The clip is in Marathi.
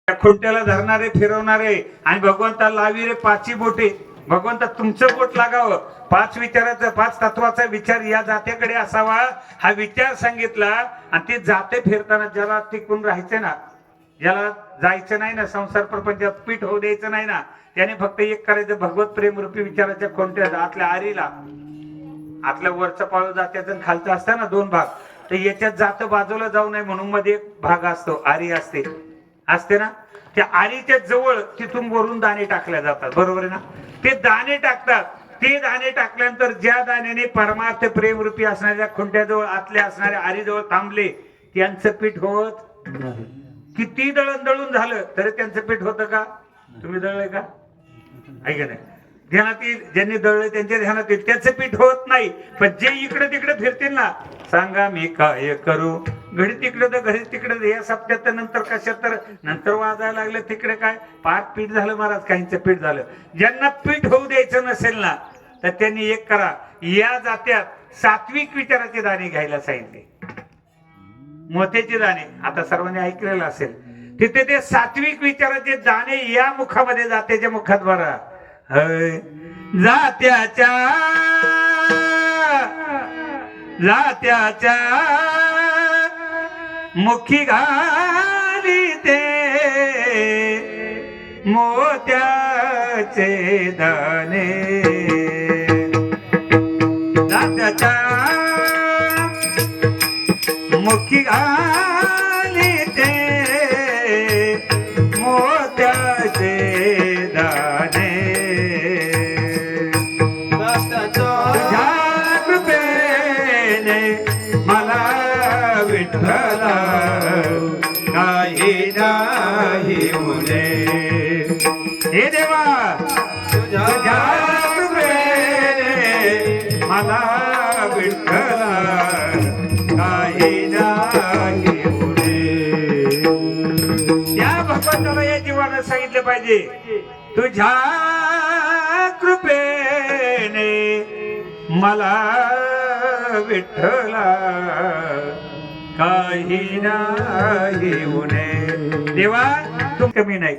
खुंट्याला धरणारे फिरवणारे आणि भगवंता लावी रे पाची बोटे. भगवंता तुमचं बोट लागावं. पाच विचाराचा पाच तत्वाचा विचार या जात्याकडे असावा हा विचार सांगितला. आणि ते जाते फिरताना ज्याला टिकून राहायचं ना, ज्याला जायचं नाही ना, संसार प्रपंचात पीठ होऊ द्यायचं नाही ना, त्याने फक्त एक करायचं, भगवत प्रेम रूपी विचाराच्या कोणत्या आतल्या आरीला, आतल्या वरचा पाळू जात्याचा खालचा असता ना दोन भाग, तर याच्यात जात बाजूला जाऊ नये म्हणून मध्ये एक भाग असतो, आरी असते ना. त्या आरीच्या जवळ तिथून वरून दाणे टाकल्या जातात, बरोबर आहे ना. ते दाणे टाकतात. ते दाणे टाकल्यानंतर ज्या दाण्याने परमार्थ प्रेम रूपी असणाऱ्या खुंट्याजवळ आतल्या असणाऱ्या आरीजवळ थांबले त्यांचं पीठ होत नाही. किती दळण झालं तरी त्यांचं पीठ होतं का? तुम्ही दळलंय का? ऐका नाही. ध्यानात येईल, ज्यांनी दळलं त्यांच्या ध्यानात येईल, त्याचं पीठ होत नाही. पण जे इकडे तिकडे फिरतील ना, सांगा मी काय करू, घडी तिकडे तर घडी तिकडे, या सप्त्यात नंतर कशात तर नंतर वाजायला लागलं तिकडे काय पाठ पीठ झालं महाराज, काहींचं पीठ झालं. ज्यांना पीठ होऊ द्यायचं नसेल ना, तर त्यांनी एक करा, या जात्यात सात्विक विचाराचे दाणे घ्यायला सांगितले. मोत्याचे दाणे आता सर्वांनी ऐकलेलं असेल. तिथे ते सात्विक विचाराचे दाणे या मुखामध्ये जात्याच्या मुखात भरा. जात्याच्या मुखी घाली ते मोत्याचे दाणे. जात्याच्या मुखी घाली ते मोत्याचे दाणे. मला विठ्ठला काही नाही मुले, हे देवा तुझ्या कृपेने मला विठ्ठला काही नाही मुले. या भगवंताला या जीवानं सांगितलं पाहिजे, तुझ्या कृपेने मला विठ्ठला काही नाही उणे. देवा तू कमी नाही.